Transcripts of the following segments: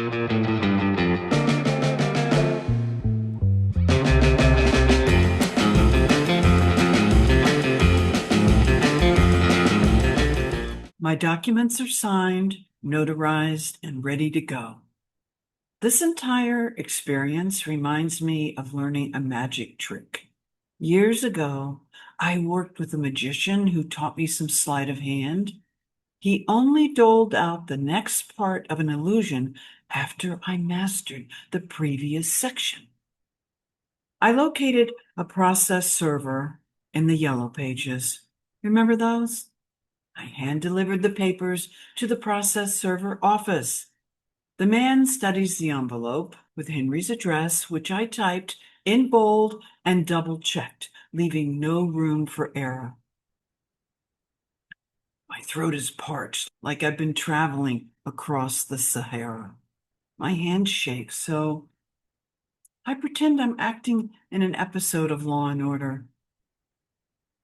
My documents are signed, notarized, and ready to go. This entire experience reminds me of learning a magic trick. Years ago, I worked with a magician who taught me some sleight of hand. He only doled out the next part of an illusion after I mastered the previous section. I located a process server in the yellow pages. Remember those? I hand-delivered the papers to the process server office. The man studies the envelope with Henry's address, which I typed in bold and double-checked, leaving no room for error. My throat is parched, like I've been traveling across the Sahara. My hand shakes, so I pretend I'm acting in an episode of Law and Order.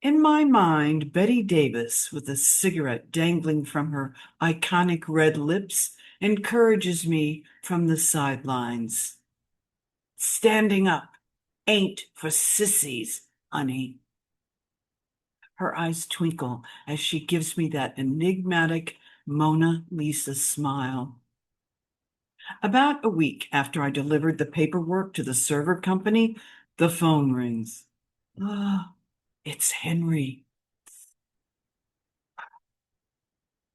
In my mind, Bette Davis, with a cigarette dangling from her iconic red lips, encourages me from the sidelines. Standing up ain't for sissies, honey. Her eyes twinkle as she gives me that enigmatic Mona Lisa smile. About a week after I delivered the paperwork to the server company, the phone rings. Ah, it's Henry.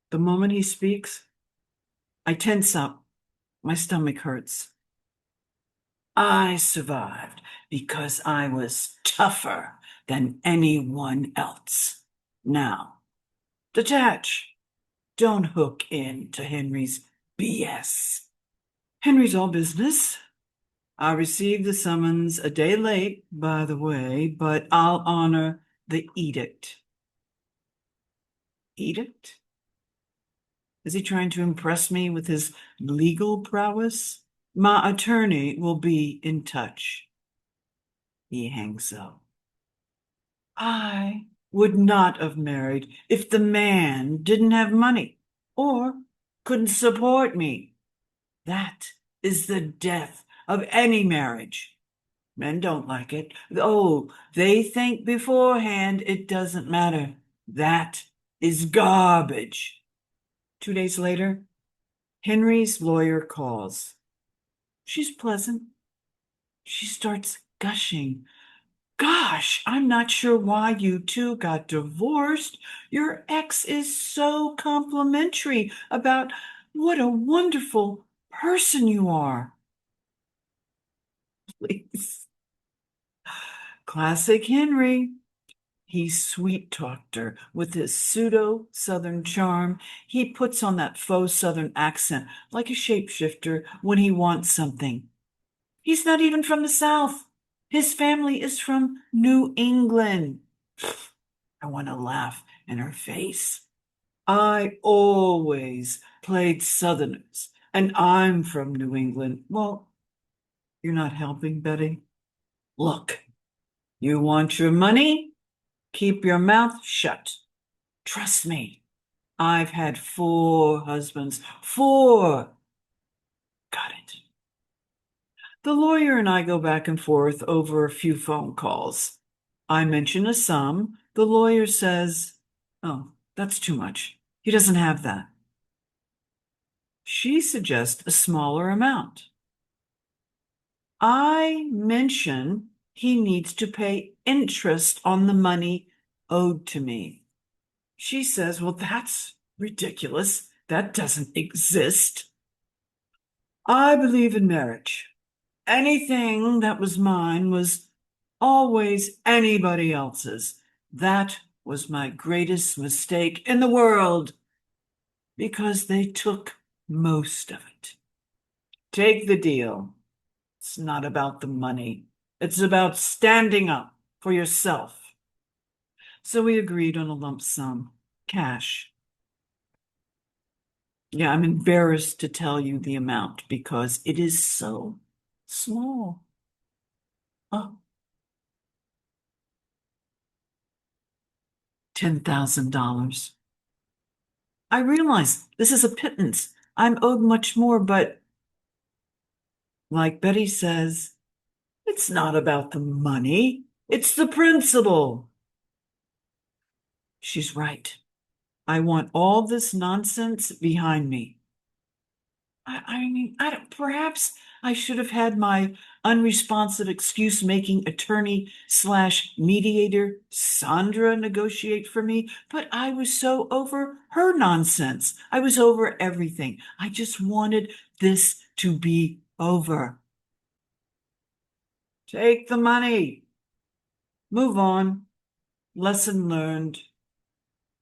The moment he speaks, I tense up. My stomach hurts. I survived because I was tougher than anyone else. Now, detach. Don't hook in to Henry's BS. Henry's all business. I received the summons a day late, by the way, but I'll honor the edict. Edict? Is he trying to impress me with his legal prowess? My attorney will be in touch. He hangs up. I would not have married if the man didn't have money or couldn't support me. That is the death of any marriage. Men don't like it. Oh, they think beforehand it doesn't matter. That is garbage. 2 days later, Henry's lawyer calls. She's pleasant. She starts gushing. Gosh, I'm not sure why you two got divorced. Your ex is so complimentary about what a wonderful person you are. Please. Classic Henry. He sweet-talked her with his pseudo-Southern charm. He puts on that faux Southern accent like a shapeshifter when he wants something. He's not even from the South. His family is from New England. I want to laugh in her face. I always played Southerners, and I'm from New England. Well, you're not helping, Betty. Look, you want your money? Keep your mouth shut. Trust me, I've had 4 husbands. 4. Got it. The lawyer and I go back and forth over a few phone calls. I mention a sum. The lawyer says, "Oh, that's too much. He doesn't have that." She suggests a smaller amount. I mention he needs to pay interest on the money owed to me. She says, "Well, that's ridiculous. That doesn't exist." I believe in marriage. Anything that was mine was always anybody else's. That was my greatest mistake in the world because they took most of it. Take the deal. It's not about the money. It's about standing up for yourself. So we agreed on a lump sum, cash. Yeah, I'm embarrassed to tell you the amount because it is so small. Oh, $10,000. I realize this is a pittance. I'm owed much more, but Like Betty says, it's not about the money, it's the principle. She's right. I want all this nonsense behind me. I don't, perhaps I should have had my unresponsive excuse making attorney slash mediator, Sandra, negotiate for me, but I was so over her nonsense. I was over everything. I just wanted this to be over. Take the money. Move on. Lesson learned.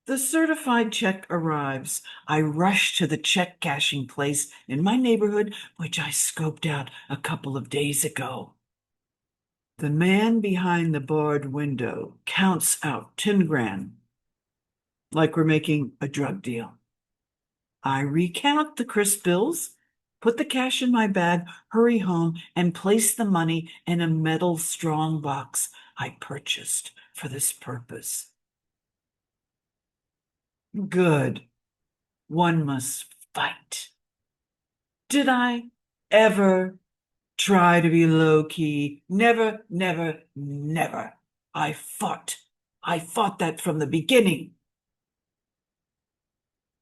The certified check arrives. I rush to the check cashing place in my neighborhood, which I scoped out a couple of days ago. The man behind the barred window counts out 10 grand, like we're making a drug deal. I recount the crisp bills, put the cash in my bag, hurry home, and place the money in a metal strong box I purchased for this purpose. Good. One must fight. Did I ever try to be low key? Never, never, never. I fought. I fought that from the beginning.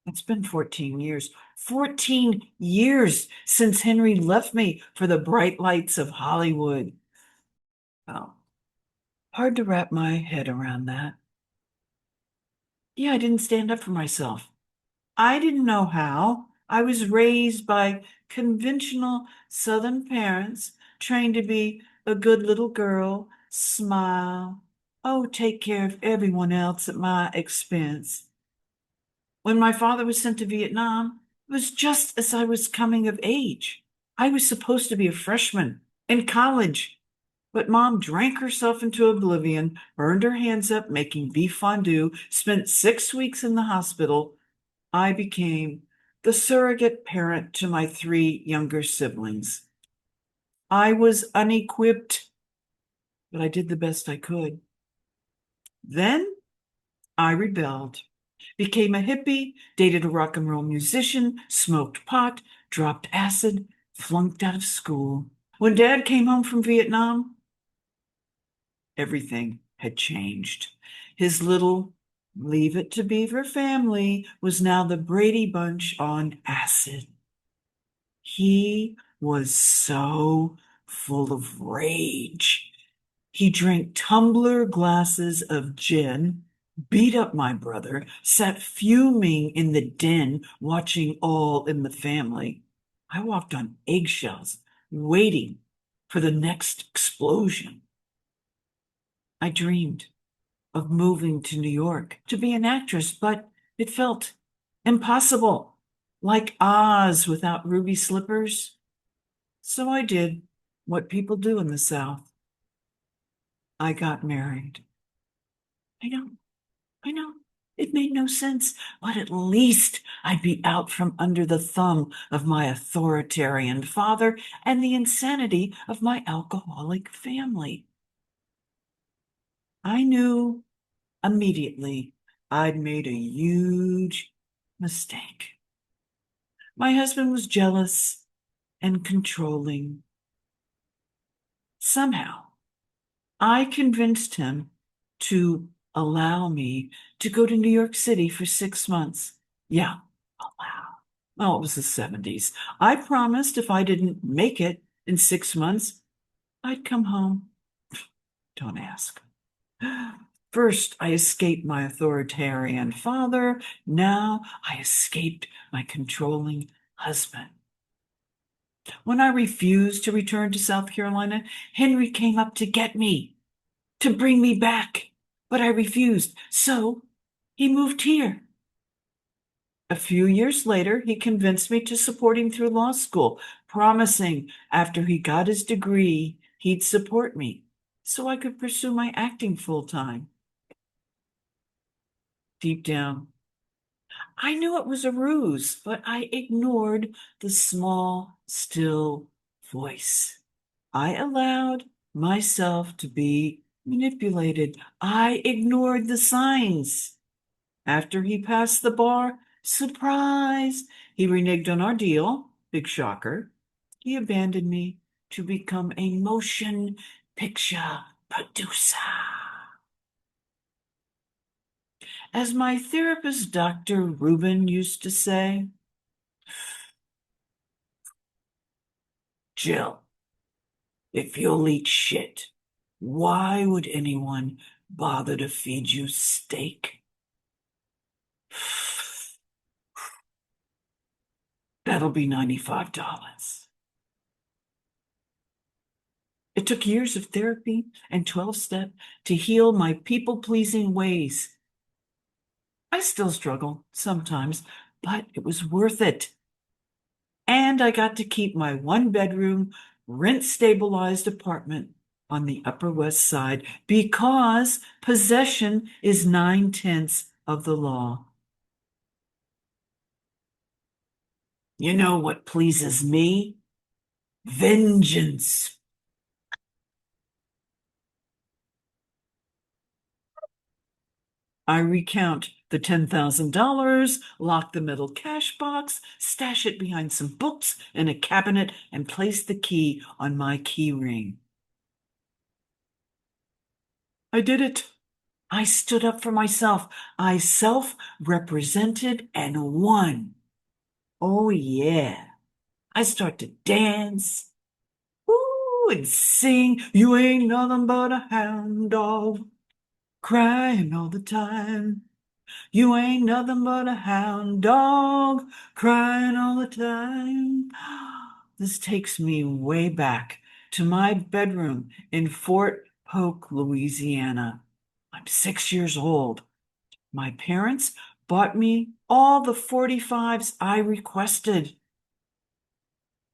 It's been 14 years. 14 years since Henry left me for the bright lights of Hollywood. Oh, hard to wrap my head around that. Yeah, I didn't stand up for myself. I didn't know how. I was raised by conventional Southern parents, trained to be a good little girl, smile, oh, take care of everyone else at my expense. When my father was sent to Vietnam, it was just as I was coming of age. I was supposed to be a freshman in college, but mom drank herself into oblivion, burned her hands up making beef fondue, spent 6 weeks in the hospital. I became the surrogate parent to my 3 younger siblings. I was unequipped, but I did the best I could. Then I rebelled, became a hippie, dated a rock and roll musician, smoked pot, dropped acid, flunked out of school. When Dad came home from Vietnam, everything had changed. His little Leave It to Beaver family was now the Brady Bunch on acid. He was so full of rage. He drank tumbler glasses of gin, beat up my brother, sat fuming in the den watching All in the Family. I walked on eggshells, waiting for the next explosion. I dreamed of moving to New York to be an actress, but it felt impossible, like Oz without ruby slippers. So I did what people do in the South. I got married. I know, I know. It made no sense, but at least I'd be out from under the thumb of my authoritarian father and the insanity of my alcoholic family. I knew immediately I'd made a huge mistake. My husband was jealous and controlling. Somehow, I convinced him to allow me to go to New York City for 6 months. Yeah, allow. Oh, it was the 70s. I promised if I didn't make it in 6 months, I'd come home. Don't ask. First, I escaped my authoritarian father. Now I escaped my controlling husband. When I refused to return to South Carolina, Henry came up to get me, to bring me back. But I refused, so he moved here. A few years later, he convinced me to support him through law school, promising after he got his degree, he'd support me so I could pursue my acting full time. Deep down, I knew it was a ruse, but I ignored the small, still voice. I allowed myself to be manipulated. I ignored the signs. After he passed the bar, surprise, he reneged on our deal. Big shocker. He abandoned me to become a motion picture producer. As my therapist, Dr. Rubin, used to say, Jill, if you'll eat shit, why would anyone bother to feed you steak? That'll be $95. It took years of therapy and 12-step to heal my people-pleasing ways. I still struggle sometimes, but it was worth it. And I got to keep my one-bedroom, rent-stabilized apartment on the Upper West Side because possession is 9/10 of the law. You know what pleases me? Vengeance. I recount the $10,000, lock the metal cash box, stash it behind some books in a cabinet, and place the key on my key ring. I did it. I stood up for myself. I self-represented and won. Oh, yeah. I start to dance, woo, and sing. You ain't nothing but a hound dog, crying all the time. You ain't nothing but a hound dog, crying all the time. This takes me way back to my bedroom in Fort Polk, Louisiana. I'm 6 years old. My parents bought me all the 45s I requested.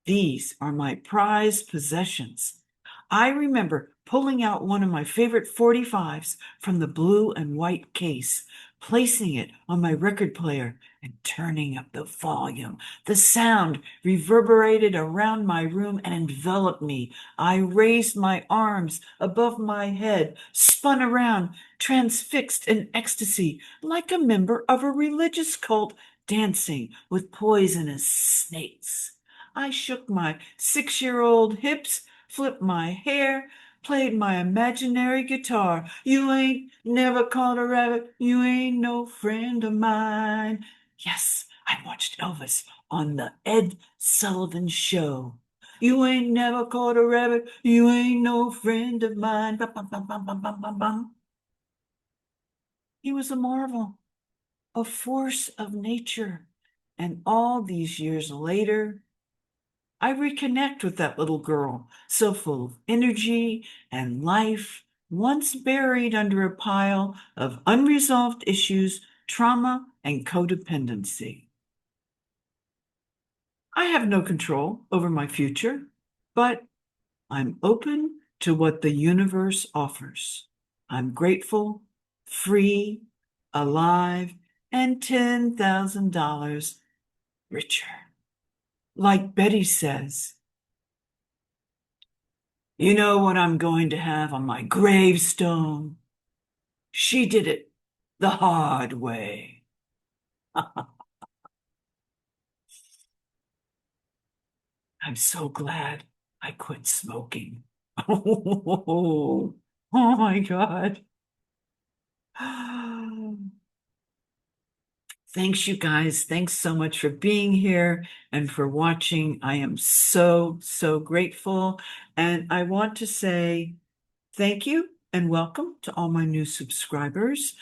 These are my prized possessions. I remember pulling out one of my favorite 45s from the blue and white case, placing it on my record player, and turning up the volume. The sound reverberated around my room and enveloped me. I raised my arms above my head, spun around, transfixed in ecstasy, like a member of a religious cult dancing with poisonous snakes. I shook my 6-year-old hips, flipped my hair, played my imaginary guitar. You ain't never caught a rabbit, you ain't no friend of mine. Yes, I watched Elvis on the Ed Sullivan Show. You ain't never caught a rabbit, you ain't no friend of mine. Bum, bum, bum, bum, bum, bum, bum, bum. He was a marvel, a force of nature. And all these years later, I reconnect with that little girl, so full of energy and life, once buried under a pile of unresolved issues, trauma, and codependency. I have no control over my future, but I'm open to what the universe offers. I'm grateful, free, alive, and $10,000 richer. Like Betty says, you know what I'm going to have on my gravestone? She did it the hard way. I'm so glad I quit smoking. Oh my God. Thanks, you guys. Thanks so much for being here and for watching. I am so, so grateful. And I want to say thank you and welcome to all my new subscribers.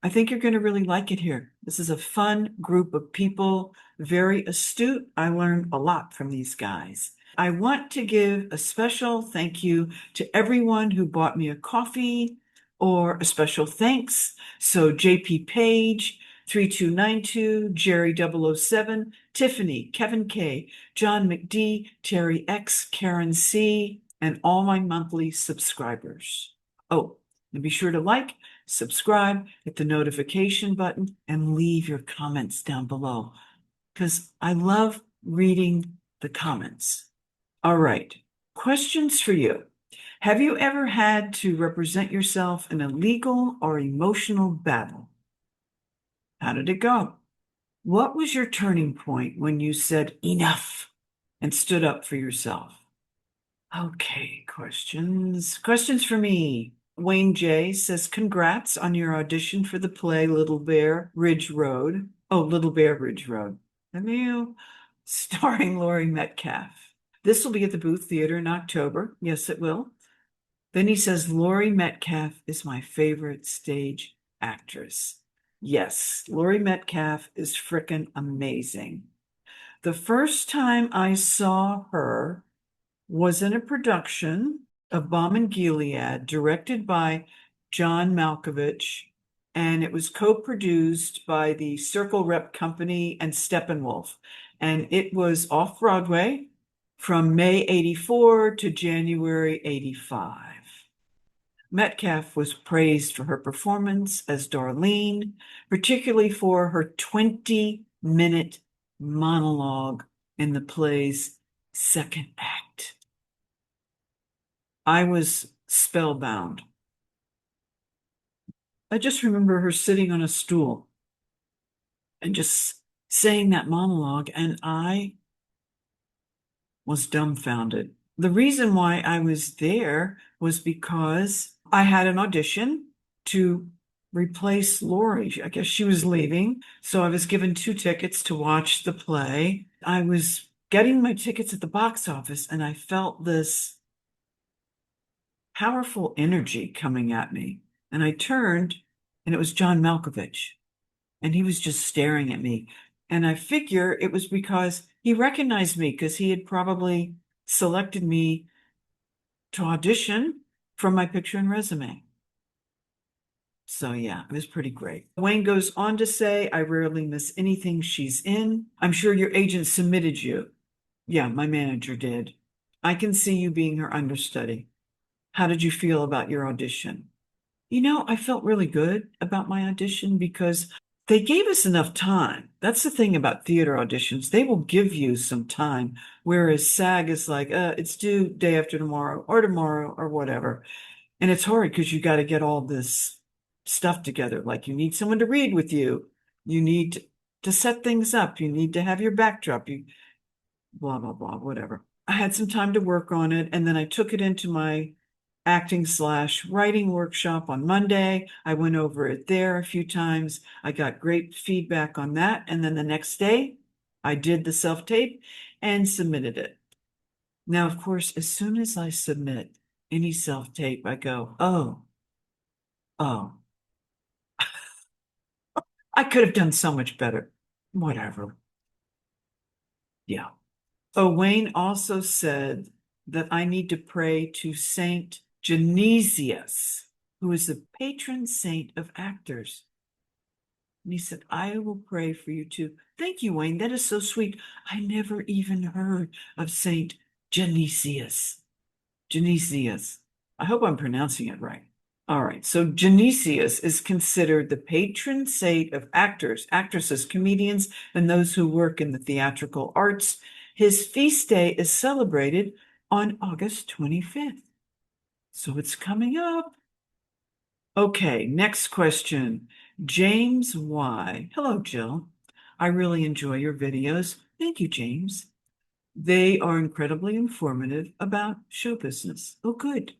I think you're going to really like it here. This is a fun group of people, very astute. I learned a lot from these guys. I want to give a special thank you to everyone who bought me a coffee or a special thanks. So JP Page, 3292, Jerry 007, Tiffany, Kevin K, John McD, Terry X, Karen C, and all my monthly subscribers. Oh, and be sure to like, subscribe, hit the notification button, and leave your comments down below because I love reading the comments. All right, questions for you. Have you ever had to represent yourself in a legal or emotional battle? How did it go? What was your turning point when you said enough and stood up for yourself? Okay, questions. Questions for me. Wayne J says, congrats on your audition for the play Little Bear Ridge Road. Oh, Little Bear Ridge Road. Have you? Starring Laurie Metcalf. This will be at the Booth Theater in October. Yes, it will. Then he says, Laurie Metcalf is my favorite stage actress. Yes, Laurie Metcalf is frickin' amazing. The first time I saw her was in a production of Balm and Gilead, directed by John Malkovich, and it was co-produced by the Circle Rep Company and Steppenwolf. And it was off Broadway from May 84 to January 85. Metcalf was praised for her performance as Darlene, particularly for her 20-minute monologue in the play's second act. I was spellbound. I just remember her sitting on a stool and just saying that monologue, and I was dumbfounded. The reason why I was there was because I had an audition to replace Lori. I guess she was leaving, so I was given 2 tickets to watch the play. I was getting my tickets at the box office, and I felt this powerful energy coming at me. And I turned, and it was John Malkovich, and he was just staring at me. And I figure it was because he recognized me because he had probably selected me to audition from my picture and resume. So yeah, it was pretty great. Wayne goes on to say, I rarely miss anything she's in. I'm sure your agent submitted you. Yeah, my manager did. I can see you being her understudy. How did you feel about your audition? I felt really good about my audition because they gave us enough time. That's the thing about theater auditions. They will give you some time, whereas SAG is like, it's due day after tomorrow or whatever. And it's hard because you got to get all this stuff together. Like you need someone to read with you. You need to set things up. You need to have your backdrop. You blah, blah, blah, whatever. I had some time to work on it, and then I took it into my acting/writing workshop on Monday. I went over it there a few times. I got great feedback on that. And then the next day, I did the self-tape and submitted it. Now, of course, as soon as I submit any self-tape, I go, oh, I could have done so much better. Whatever. Yeah. Oh, Wayne also said that I need to pray to Saint Genesius, who is the patron saint of actors. And he said, I will pray for you too. Thank you, Wayne. That is so sweet. I never even heard of Saint Genesius. Genesius. I hope I'm pronouncing it right. All right. So Genesius is considered the patron saint of actors, actresses, comedians, and those who work in the theatrical arts. His feast day is celebrated on August 25th. So it's coming up. Okay, next question. James Y. Hello, Jill. I really enjoy your videos. Thank you, James. They are incredibly informative about show business. Oh, good.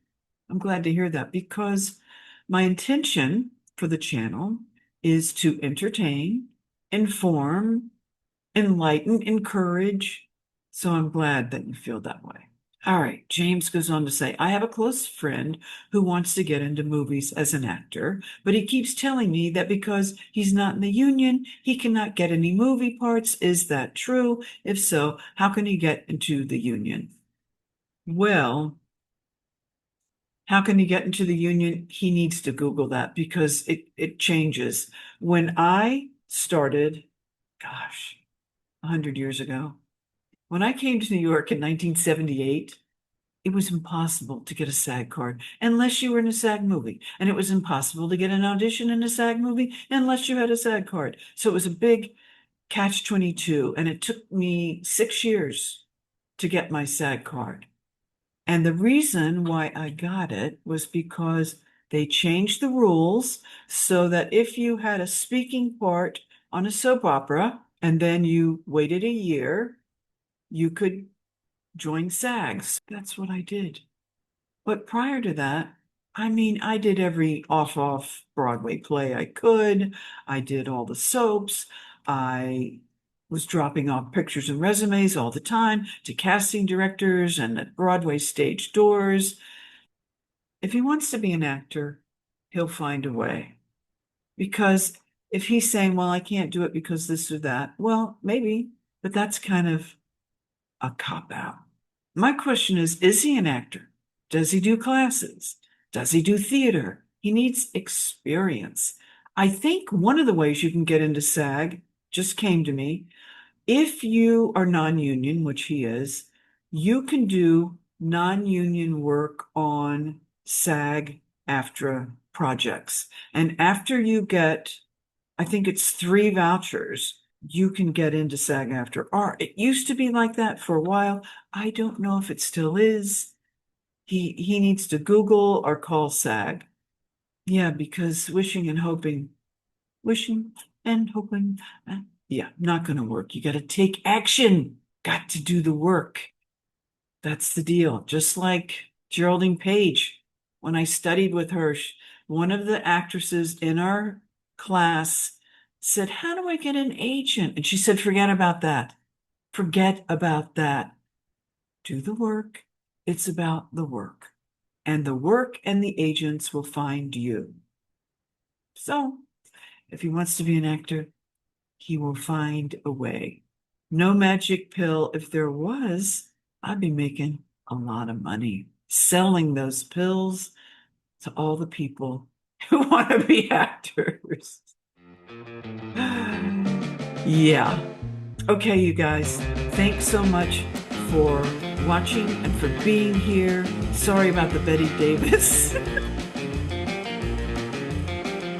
I'm glad to hear that because my intention for the channel is to entertain, inform, enlighten, encourage. So I'm glad that you feel that way. All right, James goes on to say, I have a close friend who wants to get into movies as an actor, but he keeps telling me that because he's not in the union, he cannot get any movie parts. Is that true? If so, how can he get into the union? Well, how can he get into the union? He needs to Google that because it changes. When I started, gosh, 100 years ago, when I came to New York in 1978, it was impossible to get a SAG card unless you were in a SAG movie. And it was impossible to get an audition in a SAG movie unless you had a SAG card. So it was a big catch-22. And it took me 6 years to get my SAG card. And the reason why I got it was because they changed the rules so that if you had a speaking part on a soap opera and then you waited a year, you could join SAGs. That's what I did. But prior to that, I mean, I did every off Broadway play I could. I did all the soaps. I was dropping off pictures and resumes all the time to casting directors and at Broadway stage doors. If he wants to be an actor, he'll find a way. Because if he's saying, well, I can't do it because this or that, well, maybe, but that's kind of a cop out. My question is he an actor? Does he do classes? Does he do theater? He needs experience. I think one of the ways you can get into SAG just came to me. If you are non-union, which he is, you can do non-union work on SAG-AFTRA projects. And after you get, I think it's 3 vouchers, you can get into SAG-AFTRA. It used to be like that for a while. I don't know if it still is. He needs to Google or call SAG. Yeah, because wishing and hoping, yeah, not going to work. You got to take action. Got to do the work. That's the deal. Just like Geraldine Page, when I studied with her, one of the actresses in our class said, how do I get an agent? And she said, forget about that. Forget about that. Do the work. It's about the work. And the work and the agents will find you. So, if he wants to be an actor, he will find a way. No magic pill. If there was, I'd be making a lot of money selling those pills to all the people who want to be actors. Yeah. Okay, you guys, thanks so much for watching and for being here. Sorry about the Bette Davis.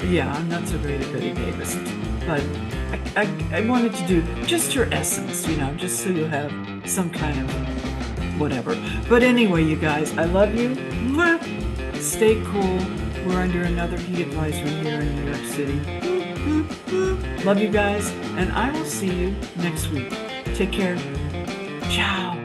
Yeah, I'm not so great at Bette Davis, but I wanted to do just her essence, just so you have some kind of whatever. But anyway, you guys, I love you. Mwah! Stay cool. We're under another heat advisory here in New York City. Love you guys, and I will see you next week. Take care. Ciao.